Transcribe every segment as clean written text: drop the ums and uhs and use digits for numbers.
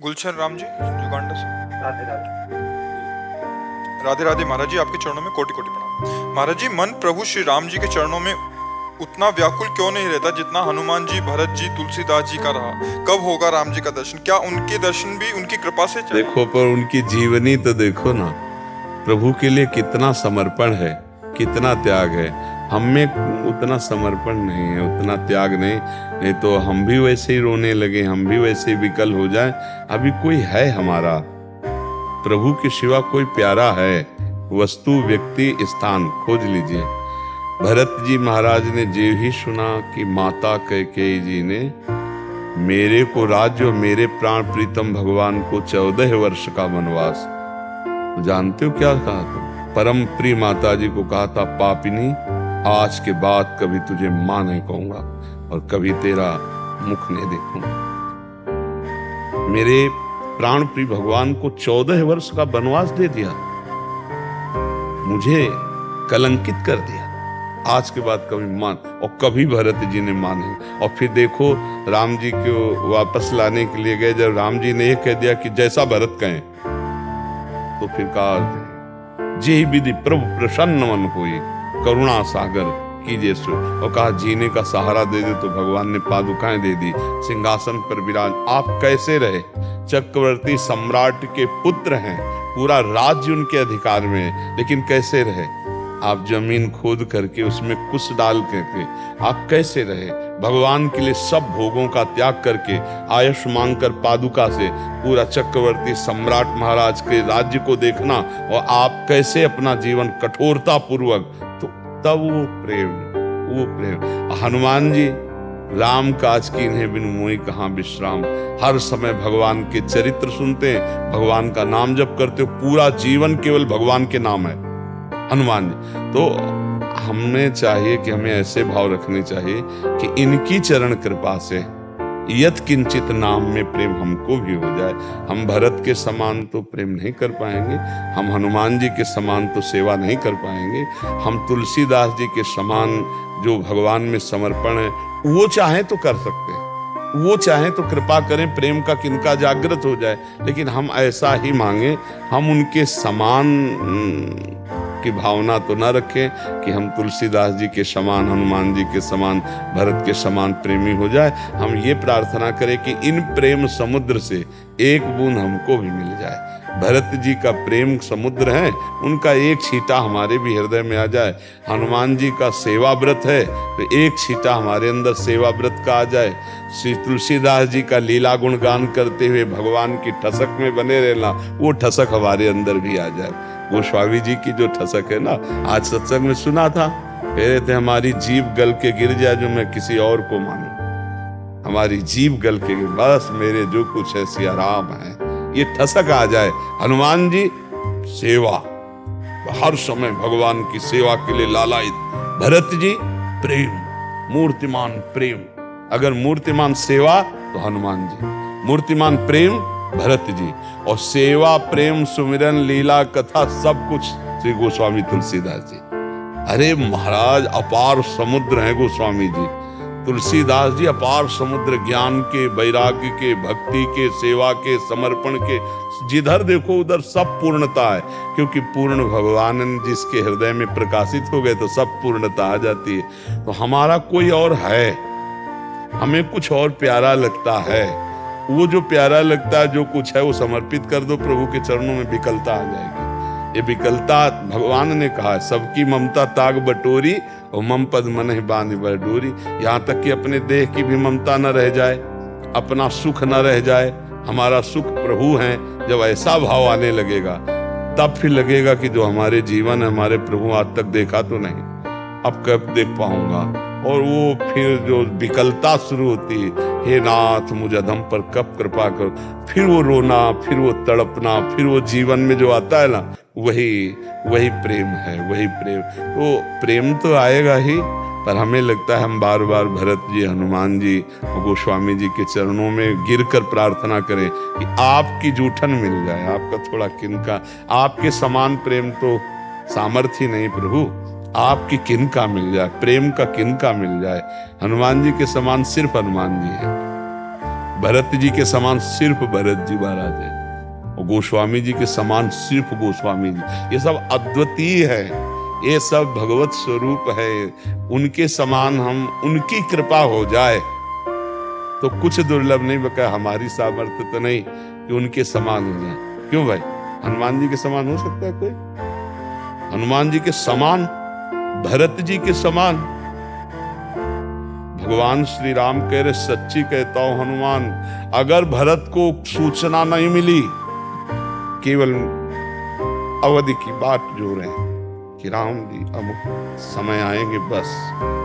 गुलशन Ram ji Uganda से। राधे राधे। राधे राधे महाराज जी, आपके चरणों में कोटि कोटि प्रणाम। महाराज जी, मन प्रभु श्री राम जी के चरणों में उतना व्याकुल क्यों नहीं रहता जितना हनुमान जी, भरत जी, तुलसीदास जी का रहा? कब होगा राम जी का दर्शन? क्या उनके दर्शन भी उनकी कृपा से चाहिए? देखो, पर उनकी जीवनी तो देखो ना, प्रभु के लिए कितना समर्पण है, कितना त्याग है। हम में उतना समर्पण नहीं है, उतना त्याग नहीं तो हम भी वैसे ही रोने लगे, हम भी वैसे ही विकल हो जाए। अभी कोई है हमारा, प्रभु के सिवा कोई प्यारा है? वस्तु, व्यक्ति, स्थान खोज लीजिए। भरत जी महाराज ने जे ही सुना कि माता कैकेयी जी ने मेरे को राज्य और मेरे प्राण प्रीतम भगवान को 14 वर्ष का वनवास, जानते हो क्या कहा था? परम प्रिय माता जी को कहा था, पापिनी आज के बाद कभी तुझे मां नहीं कहूंगा और कभी तेरा मुख नहीं देखूंगा। मेरे प्राण प्रिय भगवान को 14 वर्ष का वनवास दे दिया, मुझे कलंकित कर दिया। आज के बाद कभी मान, और कभी भरत जी ने माने। और फिर देखो, राम जी को वापस लाने के लिए गए, जब राम जी ने ये कह दिया कि जैसा भरत कहें, तो फिर कहा, जे विधि प्रभु प्रसन्न मन होई, करुणा सागर कीजिए सो। और कहा जीने का सहारा दे दे, तो भगवान ने पादुकाएं दे दी, सिंहासन पर विराज। आप कैसे रहे? चक्रवर्ती सम्राट के पुत्र हैं, पूरा राज्य उनके अधिकार में है, लेकिन कैसे रहे? आप जमीन खोद करके उसमें कुछ डाल करके आप कैसे रहे? भगवान के लिए सब भोगों का त्याग करके, आयुष मांगकर पादुका से पूरा चक्रवर्ती सम्राट महाराज के राज्य को देखना, और आप कैसे अपना जीवन कठोरता पूर्वक, तो तब वो प्रेम। हनुमान जी, राम काज की इन्हें बिनु मोहि कहाँ विश्राम, हर समय भगवान के चरित्र सुनते हैं, भगवान का नाम जप करते हो, पूरा जीवन केवल भगवान के नाम है हनुमान जी। तो हमें चाहिए कि हमें ऐसे भाव रखने चाहिए कि इनकी चरण कृपा से यत किंचित नाम में प्रेम हमको भी हो जाए। हम भरत के समान तो प्रेम नहीं कर पाएंगे, हम हनुमान जी के समान तो सेवा नहीं कर पाएंगे, हम तुलसीदास जी के समान जो भगवान में समर्पण है वो चाहे तो कर सकते हैं, वो चाहे तो कृपा करें, प्रेम का किनका जागृत हो जाए। लेकिन हम ऐसा ही मांगे, हम उनके समान की भावना तो न रखें कि हम तुलसीदास जी के समान, हनुमान जी के समान, भरत के समान प्रेमी हो जाए। हम ये प्रार्थना करें कि इन प्रेम समुद्र से एक बूंद हमको भी मिल जाए। भरत जी का प्रेम समुद्र है, उनका एक छींटा हमारे भी हृदय में आ जाए। हनुमान जी का सेवा व्रत है, तो एक छींटा हमारे अंदर सेवा व्रत का आ जाए। श्री तुलसीदास जी का लीला गुण गान करते हुए भगवान की ठसक में बने रहना, वो ठसक हमारे अंदर भी आ जाए। गोस्वामी जी की जो ठसक है ना, आज सत्संग में सुना था, कह रहे थे हमारी जीभ गल के गिर जाए जो मैं किसी और को मानूं, हमारी जीभ गल के गिर, बस मेरे जो कुछ है सिया राम है, ये ठसक आ जाए। हनुमान जी सेवा, हर समय भगवान की सेवा के लिए लालायित। भरत जी प्रेम, मूर्तिमान प्रेम। अगर मूर्तिमान सेवा तो हनुमान जी, मूर्तिमान प्रेम भरत जी, और सेवा प्रेम सुमिरन लीला कथा सब कुछ श्री गोस्वामी तुलसीदास जी। अरे महाराज, अपार समुद्र है गोस्वामी जी, तुलसीदास जी अपार समुद्र, ज्ञान के, वैराग्य के, भक्ति के, सेवा के, समर्पण के, जिधर देखो उधर सब पूर्णता है। क्योंकि पूर्ण भगवान जिसके हृदय में प्रकाशित हो गए तो सब पूर्णता आ जाती है। तो हमारा कोई और है, हमें कुछ और प्यारा लगता है, वो जो प्यारा लगता है, जो कुछ है वो समर्पित कर दो प्रभु के चरणों में, विकलता आ जाएगी। ये विकलता भगवान ने कहा है, सबकी ममता ताग बटोरी और मम पद मन ही बांध बर डोरी। यहाँ तक कि अपने देह की भी ममता न रह जाए, अपना सुख न रह जाए, हमारा सुख प्रभु है। जब ऐसा भाव आने लगेगा तब फिर लगेगा कि जो हमारे जीवन है, हमारे प्रभु आज तक देखा तो नहीं, अब कब देख पाऊंगा। और वो फिर जो विकलता शुरू होती है, हे नाथ मुझ अधम पर कब कृपा करो, फिर वो रोना, फिर वो तड़पना, फिर वो जीवन में जो आता है ना, वही प्रेम है, वही प्रेम। तो प्रेम तो आएगा ही, पर हमें लगता है हम बार बार भरत जी, हनुमान जी और गोस्वामी जी के चरणों में गिरकर प्रार्थना करें कि आपकी जूठन मिल जाए, आपका थोड़ा किनका, आपके समान प्रेम तो सामर्थ्य नहीं प्रभु, आपकी किनका मिल जाए, प्रेम का किनका मिल जाए। हनुमान जी के समान सिर्फ हनुमान जी है। भरत जी के समान सिर्फ भरत जी महाराज है, और गोस्वामी जी के समान सिर्फ गोस्वामी जी। ये सब अद्वितीय है, ये सब भगवत स्वरूप है। उनके समान हम, उनकी कृपा हो जाए तो कुछ दुर्लभ नहीं, बका हमारी सामर्थ्य तो नहीं कि उनके समान हो जाए। क्यों भाई, हनुमान जी के समान हो सकता है कोई? हनुमान जी के समान, भरत जी के समान। भगवान श्री राम कह रहे, सच्ची कहता हूं हनुमान, अगर भरत को सूचना नहीं मिली, केवल अवधि की बात जो रहे कि राम जी अब समय आएंगे, बस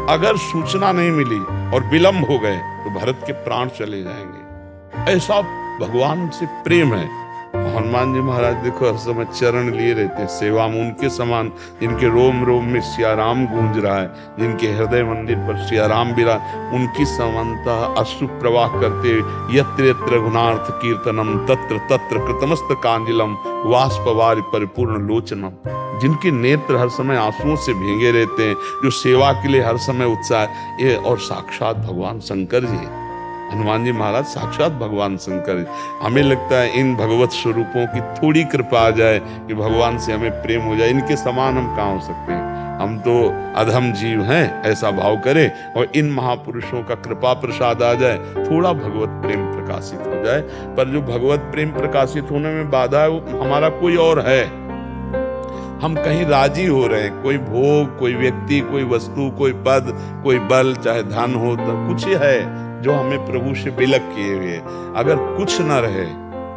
अगर सूचना नहीं मिली और विलंब हो गए तो भरत के प्राण चले जाएंगे। ऐसा भगवान से प्रेम है। हनुमान जी महाराज देखो हर समय चरण लिए रहते हैं, सेवा में उनके समान, जिनके रोम रोम में सिया राम गूंज रहा है, जिनके हृदय मंदिर पर सिया राम विराज, उनकी समानता अश्रु प्रवाह करते, यत्र यत्र रघुनाथ कीर्तनम तत्र तत्र कृतमस्त कांजिलम वाष्पवारि परिपूर्ण लोचनम, जिनके नेत्र हर समय आंसुओं से भीगे रहते हैं, जो सेवा के लिए हर समय उत्साह, ये और साक्षात भगवान शंकर जी है। हनुमान जी महाराज साक्षात भगवान शंकर। हमें लगता है इन भगवत स्वरूपों की थोड़ी कृपा आ जाए कि भगवान से हमें प्रेम हो जाए, इनके समान हम कहाँ हो सकते हैं, हम तो अधम जीव हैं, ऐसा भाव करें और इन महापुरुषों का कृपा प्रसाद आ जाए, थोड़ा भगवत प्रेम प्रकाशित हो जाए। पर जो भगवत प्रेम प्रकाशित होने में बाधा है वो हमारा कोई और है। हम कहीं राजी हो रहे हैं, कोई भोग, कोई व्यक्ति, कोई वस्तु, कोई पद, कोई बल, चाहे धन हो, तो कुछ है जो हमें प्रभु से विलग किए हुए। अगर कुछ न रहे,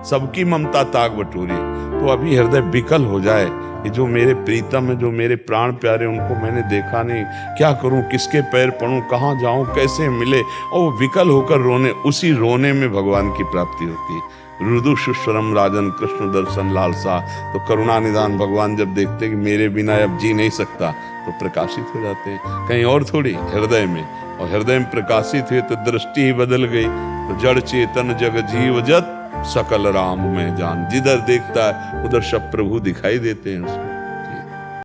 सबकी ममता ताक बटोरी, तो अभी हृदय विकल हो जाए कि जो मेरे प्रीतम है, जो मेरे प्राण प्यारे, उनको मैंने देखा नहीं, क्या करूं, किसके पैर पड़ूं, कहाँ जाऊं, कैसे मिले, और वो विकल होकर रोने, उसी रोने में भगवान की प्राप्ति होती है। रुदु सुस्वरम राजन कृष्ण दर्शन लालसा, तो करुणा निदान भगवान जब देखते कि मेरे बिना अब जी नहीं सकता, तो प्रकाशित हो जाते हैं, कहीं और थोड़ी, हृदय में। और हृदय में प्रकाशित हुए तो दृष्टि ही बदल गई, तो जड़ चेतन जग जीव जत सकल राम में जान, जिधर देखता है उधर सब प्रभु दिखाई देते हैं उसको।